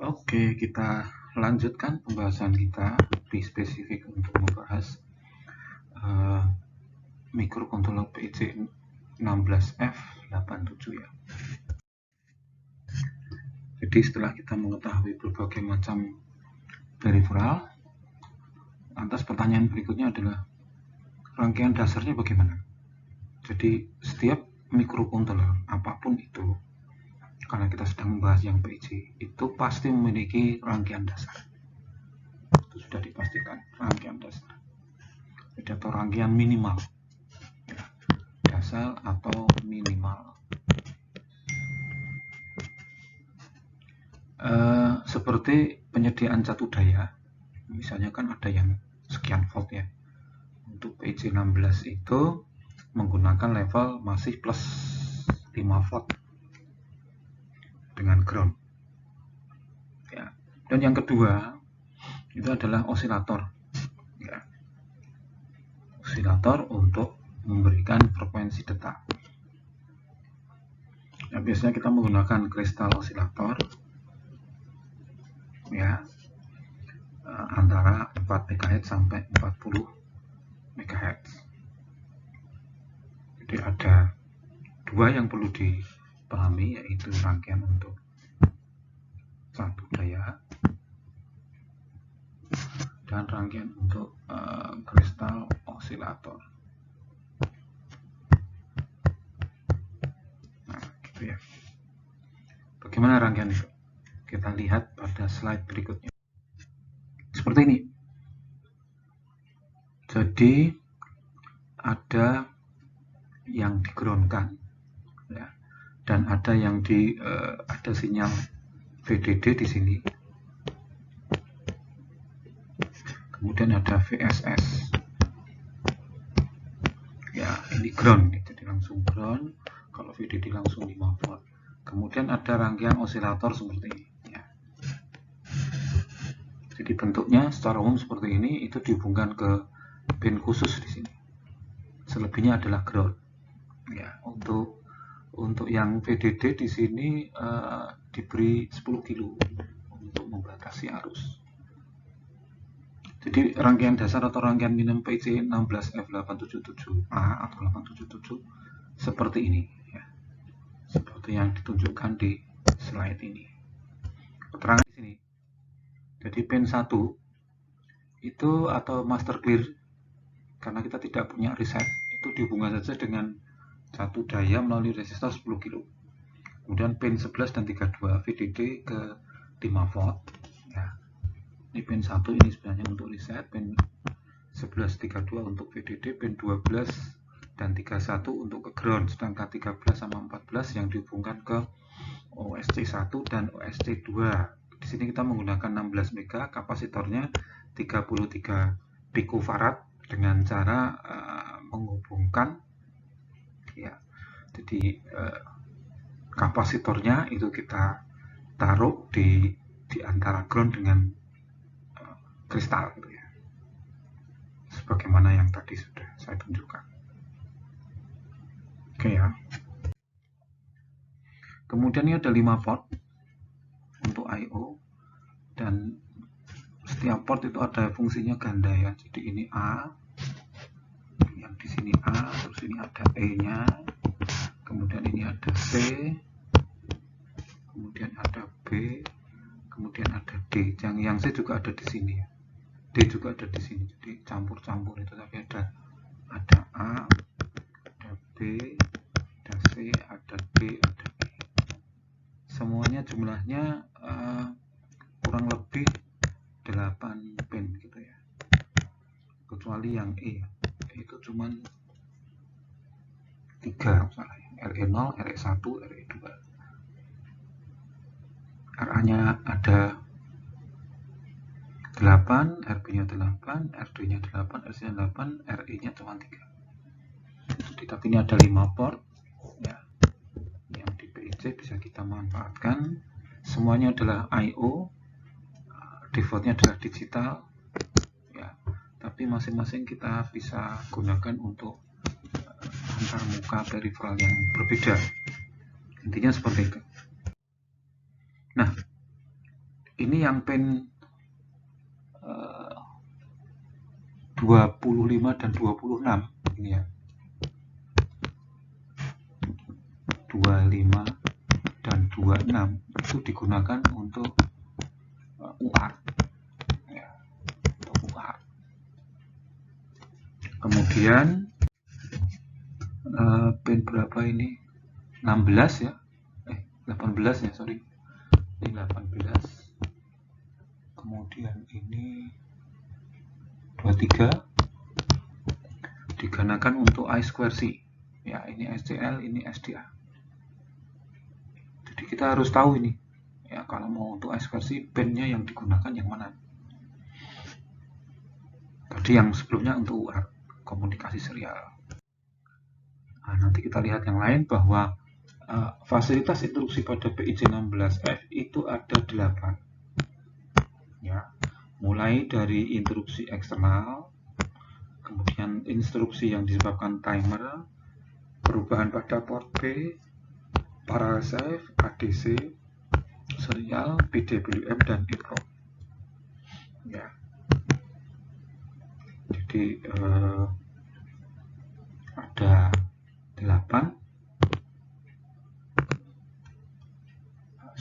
Oke, kita lanjutkan pembahasan kita lebih spesifik untuk membahas microcontroller PIC 16F87 ya. Jadi setelah kita mengetahui berbagai macam peripheral, lantas pertanyaan berikutnya adalah rangkaian dasarnya bagaimana? Jadi setiap microcontroller apapun itu, karena kita sedang membahas yang PIC, itu pasti memiliki rangkaian dasar. Itu sudah dipastikan, rangkaian dasar. Jadi atau rangkaian minimal. Dasar atau minimal. Seperti penyediaan satu daya, misalnya kan ada yang sekian volt ya. Untuk PIC 16 itu menggunakan level masih plus 5 volt dengan ground ya. Dan yang kedua itu adalah osilator ya. Osilator untuk memberikan frekuensi detak ya, biasanya kita menggunakan kristal osilator ya, antara 4 MHz sampai 40 MHz. Jadi ada dua yang perlu dipahami, yaitu rangkaian untuk satu daya dan rangkaian untuk kristal osilator. Nah, gitu ya. Bagaimana rangkaian itu? Kita lihat pada slide berikutnya. Seperti ini. Jadi ada yang digroundkan ya, dan ada yang ada sinyal VDD di sini. Kemudian ada VSS. Ya, ini ground, jadi langsung ground. Kalau VDD langsung 5 volt. Kemudian ada rangkaian osilator seperti ini. Ya. Jadi bentuknya secara umum seperti ini, itu dihubungkan ke pin khusus di sini. Selebihnya adalah ground. Ya, untuk yang VDD di sini diberi 10 kilo untuk membatasi arus. Jadi rangkaian dasar atau rangkaian minimum PIC 16F877A atau 877 seperti ini ya. Seperti yang ditunjukkan di slide ini. Keterangan di sini. Jadi pin 1 itu atau master clear, karena kita tidak punya reset, itu dihubungkan saja dengan satu daya melalui resistor 10 kilo. Kemudian pin 11 dan 32 VDD ke 5 volt ya. Ini pin 1 ini sebenarnya untuk reset, pin 11 32 untuk VDD, pin 12 dan 31 untuk ke ground, sedangkan 13 sama 14 yang dihubungkan ke OSC1 dan OSC2. Di sini kita menggunakan 16 mega, kapasitornya 33 picofarad dengan cara menghubungkan ya. Jadi kapasitornya itu kita taruh di antara ground dengan kristal gitu ya, sebagaimana yang tadi sudah saya tunjukkan. Oke ya. Kemudian ini ada 5 port untuk I/O, dan setiap port itu ada fungsinya ganda ya. Jadi ini A, yang di sini A, terus ini ada E-nya, kemudian ini ada C, kemudian ada B, kemudian ada D. Yang C juga ada di sini ya. D juga ada di sini. Jadi campur-campur itu, tapi ada A, ada B, ada C, ada D, ada E. Semuanya jumlahnya kurang lebih 8 pin gitu ya. Kecuali yang E itu cuman 3 misalnya, RE0, RE1, RE2. RA-nya ada 8, RB-nya 8, RD-nya 8, RC-nya 8, RE-nya cuma 3. Jadi tapi ini ada 5 port ya. Yang di PIC bisa kita manfaatkan. Semuanya adalah I/O, defaultnya adalah digital ya. Tapi masing-masing kita bisa gunakan untuk antar muka peripheral yang berbeda. Intinya seperti itu. Nah, ini yang pin 25 dan 26 ini ya, 25 dan 26 itu digunakan untuk UART ya, untuk UART. Kemudian pin berapa ini, 16 ya, 18 ya, sorry, ini 18. Kemudian ini 23 digunakan untuk I2C ya, ini SCL, ini SDA. Jadi kita harus tahu ini ya, kalau mau untuk I2C pinnya yang digunakan yang mana. Tadi yang sebelumnya untuk UART, komunikasi serial. Nah, nanti kita lihat yang lain bahwa fasilitas instruksi pada PIC16F itu ada 8 ya, mulai dari instruksi eksternal, kemudian instruksi yang disebabkan timer, perubahan pada port B, parallel save, ADC, serial, PWM, dan EEPROM ya. Jadi ada 8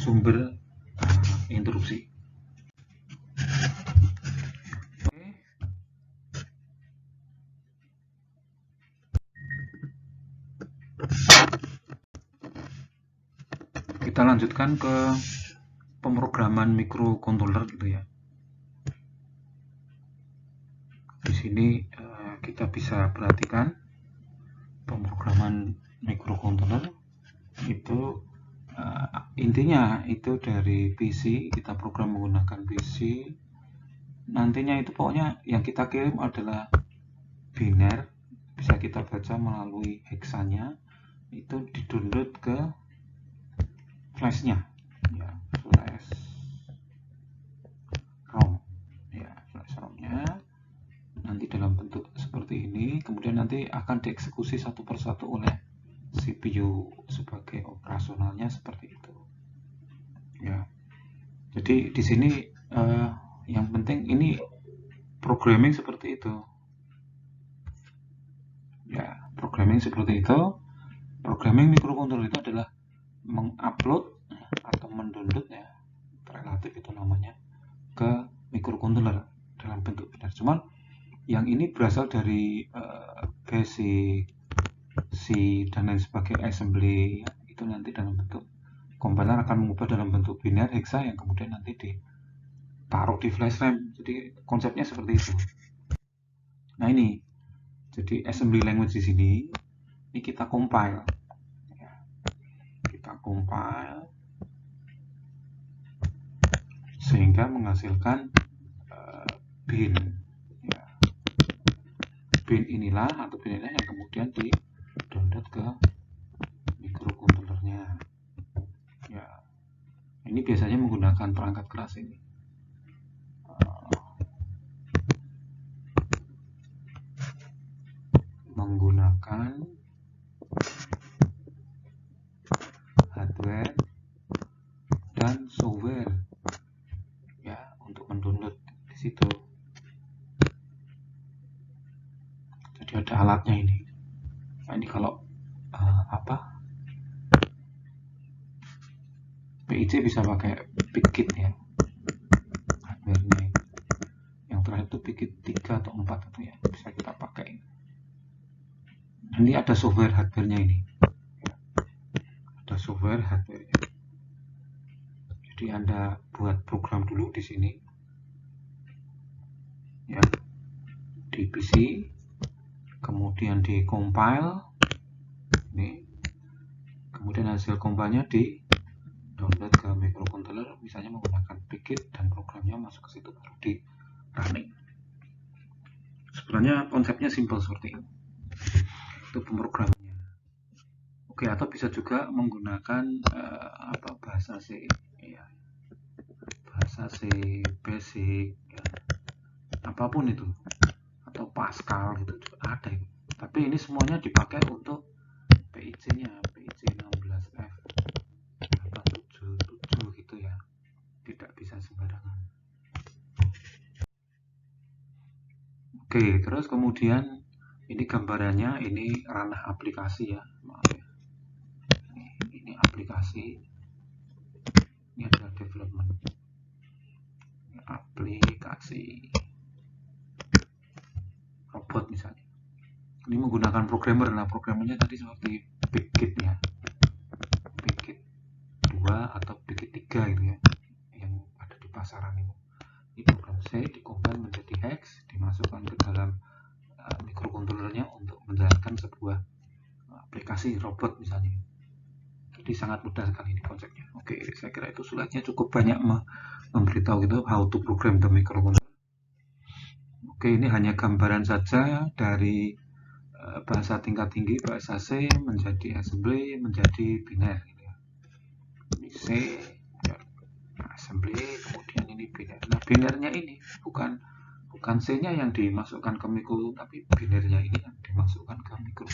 sumber instruksi. Oke. Kita lanjutkan ke pemrograman microcontroller gitu ya. Di sini kita bisa perhatikan pemrograman microcontroller itu intinya itu dari PC, kita program menggunakan PC. Nantinya itu pokoknya yang kita kirim adalah biner, bisa kita baca melalui hexanya, itu di-download ke flashnya ya, flash ROM ya, flash ROM-nya nanti dalam bentuk seperti ini, kemudian nanti akan dieksekusi satu persatu oleh CPU sebagai operasionalnya seperti itu ya. Jadi di sini yang penting ini programming seperti itu ya, programming seperti itu. Programming microcontroller itu adalah mengupload atau mendownload ya, relatif itu namanya, ke microcontroller dalam bentuk biner. Cuman yang ini berasal dari basic C dan lain sebagainya, assembly ya, itu nanti dalam bentuk kompiler akan mengubah dalam bentuk biner hexa yang kemudian nanti ditaruh di flash RAM. Jadi konsepnya seperti itu. Nah ini, jadi assembly language di sini ini kita compile ya. Kita compile sehingga menghasilkan bin ya. Bin inilah atau bin inilah yang kemudian di download ke microcontrollernya ya. Ini biasanya menggunakan perangkat keras ini, menggunakan hardware dan software ya untuk mendownload di situ. Jadi ada alatnya ini. Nah, ini kalau PIC bisa pakai PIC-kit ya, hardware-nya ini. Yang terakhir itu PIC-kit 3 atau 4 itu ya, bisa kita pakai. Ini ada software hardware-nya ini ya. Ada software hardware-nya. Jadi Anda buat program dulu di sini ya, di PC, kemudian di compile ini, kemudian hasil compile-nya di download ke microcontroller, misalnya menggunakan PIC-kit, dan programnya masuk ke situ baru di running. Sebenarnya konsepnya simple seperti ini. Itu pemrogramannya. Oke, atau bisa juga menggunakan bahasa C ya, bahasa C basic ya, apapun itu, atau Pascal gitu juga ada itu. Tapi ini semuanya dipakai untuk PIC-nya, PIC 16F 877 gitu ya, tidak bisa sembarangan. Oke, terus kemudian ini gambarannya, ini ranah aplikasi ya, maaf ya. Ini aplikasi, ini adalah development aplikasi robot misalnya. Ini menggunakan programmer. Nah, programmernya tadi seperti BigKit ya, BigKit 2 atau BigKit 3 gitu ya, yang ada di pasaran ini. Ini program C dikompil menjadi hex, dimasukkan ke dalam microcontrollernya untuk menjalankan sebuah aplikasi robot misalnya. Jadi sangat mudah sekali ini konsepnya. Oke, saya kira itu slide-nya cukup banyak memberitahu itu how to program the microcontroller. Oke, ini hanya gambaran saja dari bahasa tingkat tinggi, bahasa C menjadi assembly, menjadi biner gitu ya. Ini C assembly, kemudian ini biner. Nah, binernya ini bukan C-nya yang dimasukkan ke mikro, tapi binernya ini yang dimasukkan ke mikro.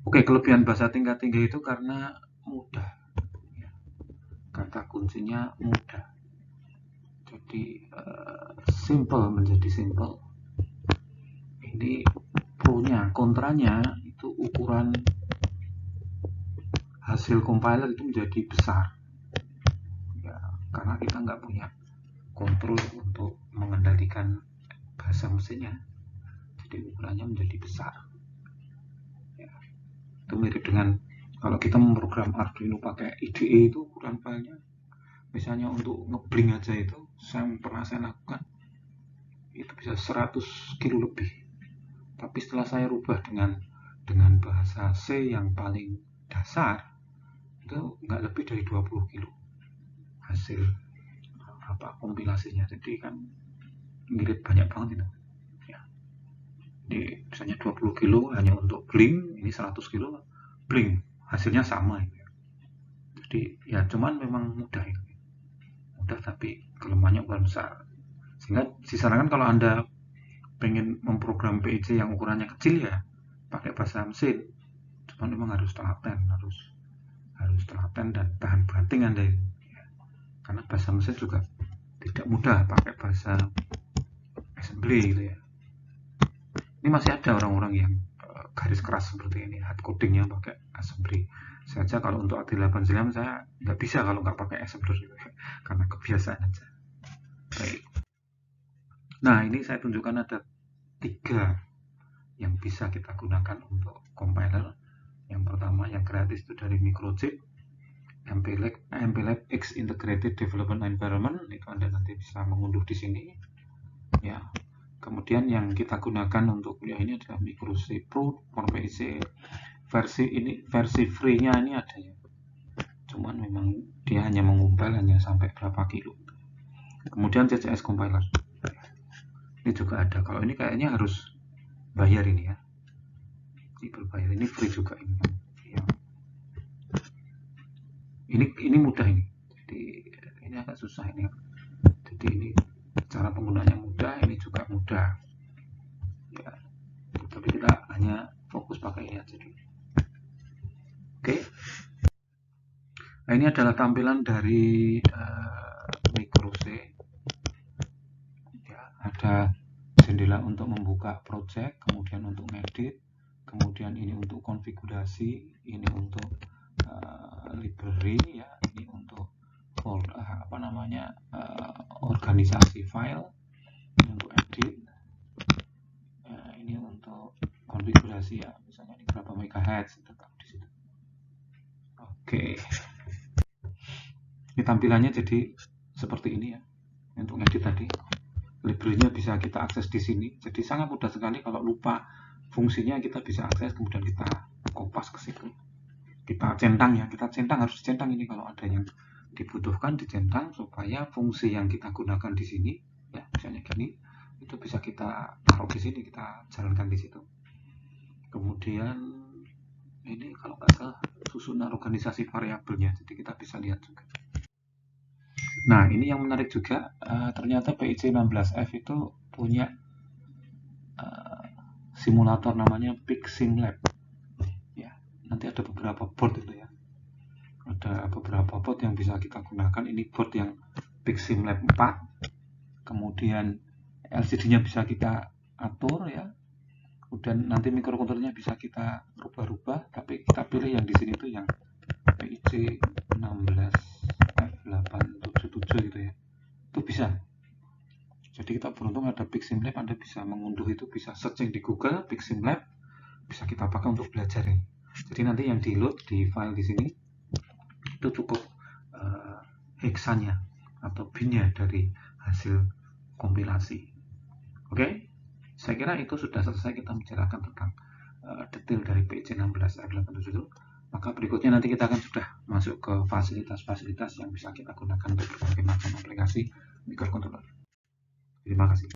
Oke, kelebihan bahasa tingkat tinggi itu karena mudah. Kata kuncinya mudah. Jadi simple menjadi simple. Ini pro-nya, kontranya itu ukuran hasil compiler itu menjadi besar. Ya, karena kita nggak punya kontrol untuk mengendalikan bahasa mesinnya. Jadi ukurannya menjadi besar. Itu mirip dengan kalau kita memprogram Arduino pakai IDE, itu ukuran filenya misalnya untuk ngebling aja itu pernah saya lakukan itu bisa 100 kilo lebih, tapi setelah saya rubah dengan bahasa C yang paling dasar itu nggak lebih dari 20 kilo hasil kompilasinya. Jadi kan mirip banyak banget itu ya. Jadi misalnya 20 kilo hanya untuk bling, ini 100 kilo bling, hasilnya sama gitu. Jadi ya cuman memang mudah itu, mudah tapi kelemahannya ukuran besar. Sehingga disarankan kalau Anda pengen memprogram PIC yang ukurannya kecil ya pakai bahasa mesin, cuman memang harus telaten, harus telaten dan tahan banting Anda ini ya. Karena bahasa mesin juga tidak mudah pakai bahasa assembly gitu ya. Ini masih ada orang-orang yang garis keras seperti ini, hard codingnya pakai assembly saja. Kalau untuk AD89 saya nggak bisa kalau nggak pakai assembler gitu, karena kebiasaan aja. Baik. Nah, ini saya tunjukkan ada 3 yang bisa kita gunakan untuk compiler. Yang pertama yang gratis itu dari Microchip, MPLAB X Integrated Development Environment, itu Anda nanti bisa mengunduh di sini ya. Kemudian yang kita gunakan untuk kuliah ini adalah Microchip Pro for PIC. Versi free-nya ini ada ya, cuman memang dia hanya mengumpil hanya sampai berapa kilo. Kemudian CCS compiler ini juga ada. Kalau ini kayaknya harus bayar ini ya, ini berbayar. Ini free juga ini ya. Ini mudah ini, jadi ini agak susah ini. Jadi ini cara penggunanya mudah, ini juga mudah ya, tapi kita hanya fokus pakai ini aja dulu. Oke. Nah, ini adalah tampilan dari Microchip ya. Ada jendela untuk membuka project, kemudian untuk ngedit, kemudian ini untuk konfigurasi, ini untuk library ya, ini untuk organisasi file, ini untuk edit, ini untuk konfigurasi ya, misalnya ini berapa megahertz tetap di situ. Oke. Ini tampilannya jadi seperti ini ya. Untuk ngedit tadi, library-nya bisa kita akses di sini. Jadi sangat mudah sekali, kalau lupa fungsinya kita bisa akses, kemudian kita kopas ke situ. Kita centang ya, harus centang ini kalau ada yang dibutuhkan dicentang supaya fungsi yang kita gunakan di sini ya, misalnya gini, itu bisa kita taruh di sini, kita jalankan di situ. Kemudian ini kalau nggak salah susunan organisasi variabelnya, jadi kita bisa lihat juga. Nah, ini yang menarik juga, ternyata PIC16F itu punya simulator namanya PIC Sim Lab ya. Nanti ada beberapa board itu ya. ada beberapa board yang bisa kita gunakan. Ini board yang PixSimLab 4, kemudian LCD-nya bisa kita atur ya, kemudian nanti microcontrollernya bisa kita rubah-rubah, tapi kita pilih yang di sini tuh yang PIC16F877 gitu ya, itu bisa. Jadi kita beruntung ada PixSimLab, Anda bisa mengunduh itu, bisa searching di Google PixSimLab, bisa kita pakai untuk belajar ini. Jadi nanti yang di load di file di sini itu cukup hexanya atau binnya dari hasil kompilasi. Oke, saya kira itu sudah selesai kita membicarakan tentang detail dari PIC16F877. Maka berikutnya nanti kita akan sudah masuk ke fasilitas-fasilitas yang bisa kita gunakan untuk berbagai macam aplikasi microcontroller. Terima kasih.